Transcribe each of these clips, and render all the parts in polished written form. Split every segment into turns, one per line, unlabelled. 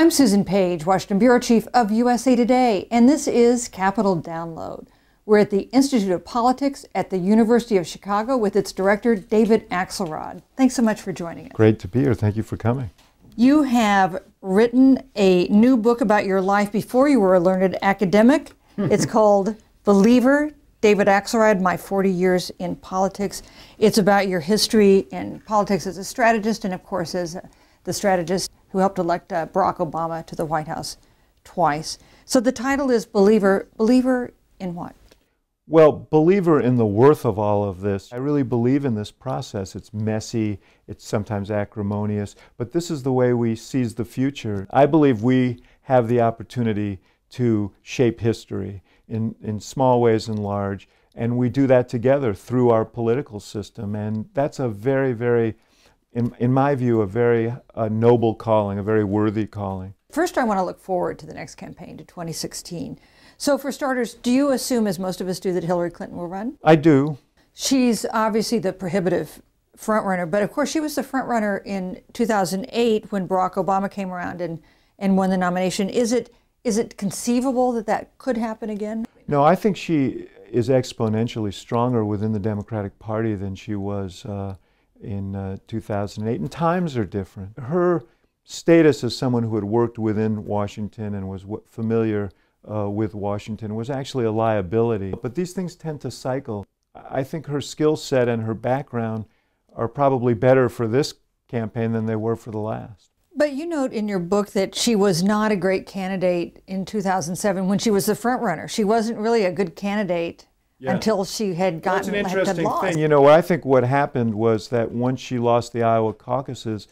I'm Susan Page, Washington Bureau Chief of USA Today, and this is Capital Download. We're at the Institute of Politics at the University of Chicago with its director, David Axelrod. Thanks so much for joining us.
Great to be here. Thank you for coming.
You have written a new book about your life before you were a learned academic. It's called Believer, David Axelrod, My 40 Years in Politics. It's about your history in politics as a strategist and, of course, as the strategist who helped elect Barack Obama to the White House twice. So the title is Believer. Believer in what?
Well, believer in the worth of all of this. I really believe in this process. It's messy, it's sometimes acrimonious, but this is the way we seize the future. I believe we have the opportunity to shape history in small ways and large, and we do that together through our political system, and that's a very, very, in my view, a very noble calling, a very worthy calling.
First, I want to look forward to the next campaign, to 2016. So for starters, do you assume, as most of us do, that Hillary Clinton will run?
I do.
She's obviously the prohibitive frontrunner, but of course she was the frontrunner in 2008 when Barack Obama came around and won the nomination. Is it conceivable that that could happen again?
No, I think she is exponentially stronger within the Democratic Party than she was in 2008, and times are different. Her status as someone who had worked within Washington and was familiar with Washington was actually a liability. But these things tend to cycle. I think her skill set and her background are probably better for this campaign than they were for the last.
But you note in your book that she was not a great candidate in 2007 when she was the front runner. She wasn't really a good candidate until she had gotten
That's an interesting
lost.
thing. You know, I think what happened was that once she lost the Iowa caucuses,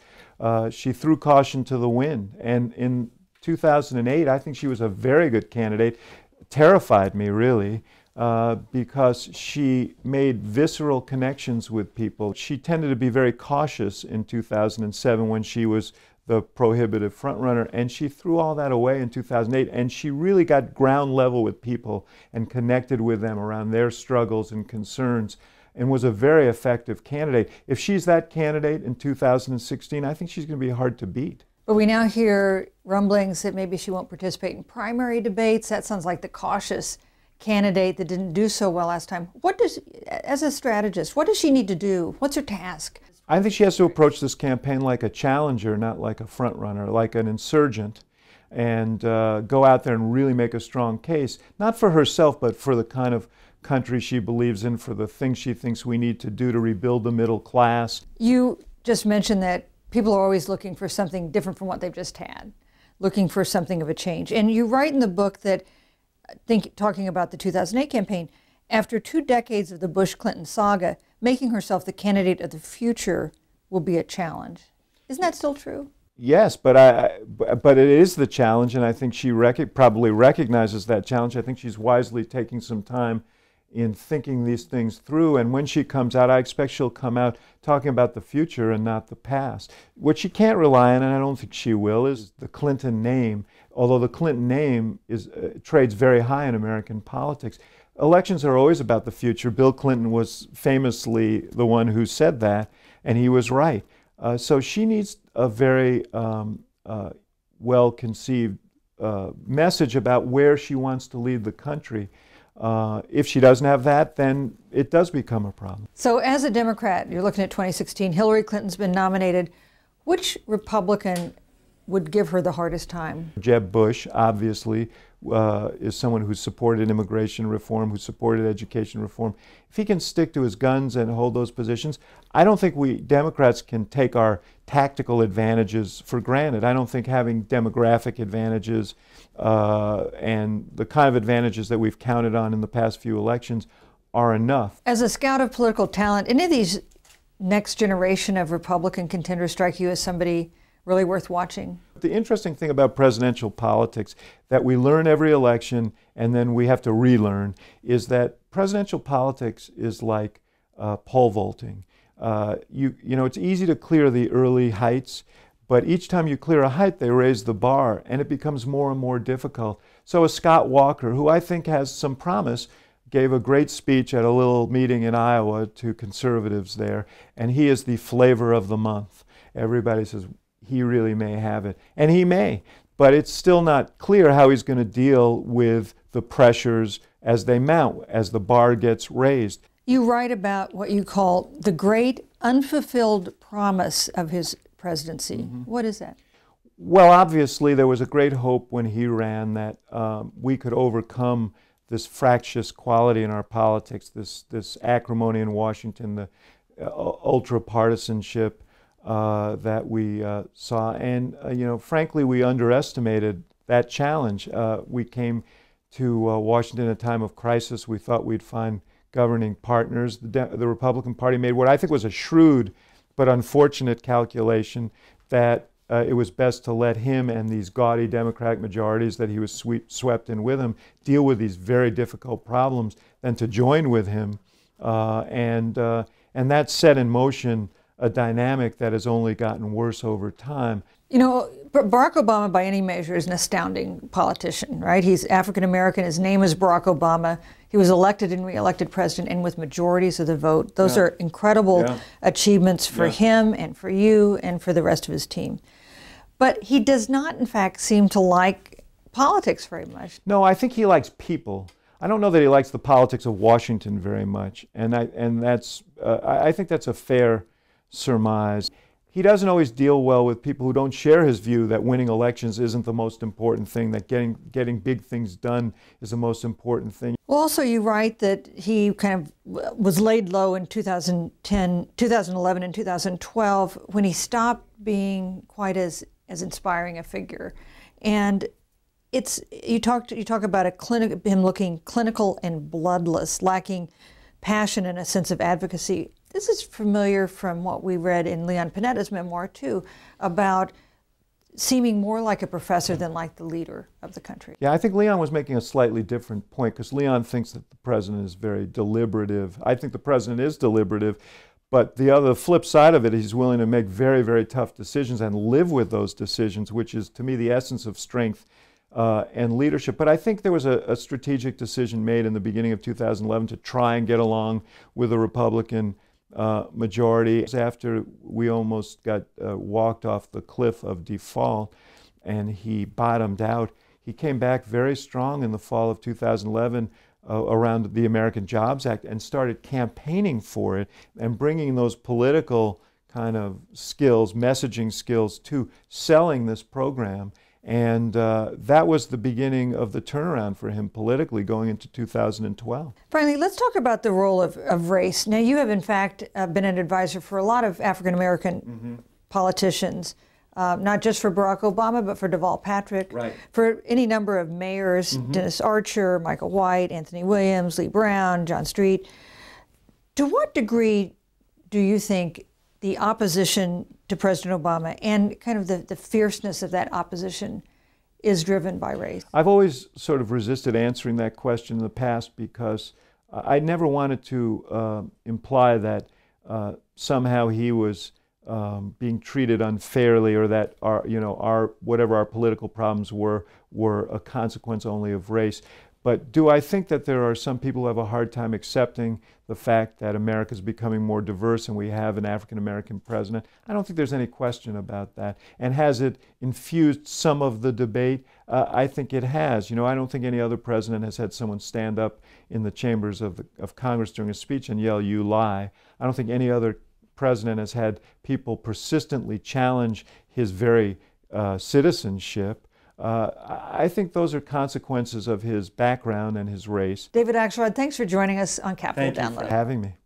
she threw caution to the wind. And in 2008, I think she was a very good candidate. Terrified me, really, because she made visceral connections with people. She tended to be very cautious in 2007 when she was the prohibitive frontrunner, and she threw all that away in 2008, and she really got ground level with people and connected with them around their struggles and concerns, and was a very effective candidate. If she's that candidate in 2016, I think she's going to be hard to beat.
But we now hear rumblings that maybe she won't participate in primary debates. That sounds like the cautious candidate that didn't do so well last time. As a strategist, what does she need to do? What's her task?
I think she has to approach this campaign like a challenger, not like a front runner, like an insurgent, and go out there and really make a strong case, not for herself, but for the kind of country she believes in, for the things she thinks we need to do to rebuild the middle class.
You just mentioned that people are always looking for something different from what they've just had, looking for something of a change. And you write in the book that, talking about the 2008 campaign, after 2 decades of the Bush-Clinton saga, making herself the candidate of the future will be a challenge. Isn't that still true?
Yes, but it is the challenge, and I think she probably recognizes that challenge. I think she's wisely taking some time in thinking these things through, and when she comes out, I expect she'll come out talking about the future and not the past. What she can't rely on, and I don't think she will, is the Clinton name, although the Clinton name trades very high in American politics. Elections are always about the future. Bill Clinton was famously the one who said that, and he was right. So she needs a very well-conceived message about where she wants to lead the country. If she doesn't have that, then it does become a problem.
So as a Democrat, you're looking at 2016, Hillary Clinton's been nominated. Which Republican would give her the hardest time?
Jeb Bush, obviously, is someone who supported immigration reform, who supported education reform. If he can stick to his guns and hold those positions, I don't think we Democrats can take our tactical advantages for granted. I don't think having demographic advantages and the kind of advantages that we've counted on in the past few elections are enough.
As a scout of political talent, any of these next generation of Republican contenders strike you as somebody really worth watching?
The interesting thing about presidential politics that we learn every election and then we have to relearn is that presidential politics is like pole vaulting. You know, it's easy to clear the early heights, but each time you clear a height, they raise the bar, and it becomes more and more difficult. So a Scott Walker, who I think has some promise, gave a great speech at a little meeting in Iowa to conservatives there, and he is the flavor of the month. Everybody says he really may have it, and he may. but it's still not clear how he's going to deal with the pressures as they mount, as the bar gets raised.
You write about what you call the great unfulfilled promise of his presidency. Mm-hmm. What is that?
Well, obviously, there was a great hope when he ran that we could overcome this fractious quality in our politics, this acrimony in Washington, the ultra-partisanship that we saw. And, frankly, we underestimated that challenge. We came to Washington at a time of crisis. We thought we'd find governing partners. The Republican Party made what I think was a shrewd but unfortunate calculation that it was best to let him and these gaudy Democratic majorities that he was swept in with him deal with these very difficult problems than to join with him. And that set in motion a dynamic that has only gotten worse over time.
You know, Barack Obama, by any measure, is an astounding politician, right? He's African American. His name is Barack Obama. He was elected and re-elected president, and with majorities of the vote. Those are incredible achievements for him and for you and for the rest of his team. But he does not, in fact, seem to like politics very much.
No, I think he likes people. I don't know that he likes the politics of Washington very much, and I think that's a fair surmise. He doesn't always deal well with people who don't share his view that winning elections isn't the most important thing, that getting big things done is the most important thing.
Well, also you write that he kind of was laid low in 2011 and 2012 when he stopped being quite as inspiring a figure. And you talk about him looking clinical and bloodless, lacking passion and a sense of advocacy. This is familiar from what we read in Leon Panetta's memoir, too, about seeming more like a professor than like the leader of the country.
Yeah, I think Leon was making a slightly different point, because Leon thinks that the president is very deliberative. I think the president is deliberative, but the flip side of it, he's willing to make very, very tough decisions and live with those decisions, which is, to me, the essence of strength and leadership. But I think there was a strategic decision made in the beginning of 2011 to try and get along with a Republican majority. After we almost got walked off the cliff of default and he bottomed out, he came back very strong in the fall of 2011 around the American Jobs Act and started campaigning for it and bringing those political kind of skills, messaging skills, to selling this program. And that was the beginning of the turnaround for him politically going into 2012.
Finally, let's talk about the role of race. Now, you have, in fact, been an advisor for a lot of African-American politicians, not just for Barack Obama, but for Deval Patrick, for any number of mayors, Dennis Archer, Michael White, Anthony Williams, Lee Brown, John Street. To what degree do you think the opposition to President Obama and kind of the fierceness of that opposition is driven by race?
I've always sort of resisted answering that question in the past, because I never wanted to imply that somehow he was being treated unfairly, or that whatever our political problems were a consequence only of race. But do I think that there are some people who have a hard time accepting the fact that America is becoming more diverse and we have an African-American president? I don't think there's any question about that. And has it infused some of the debate? I think it has. I don't think any other president has had someone stand up in the chambers of Congress during a speech and yell, "You lie." I don't think any other president has had people persistently challenge his very citizenship. I think those are consequences of his background and his race.
David Axelrod, thanks for joining us on Capitol Download.
Thank you for having me.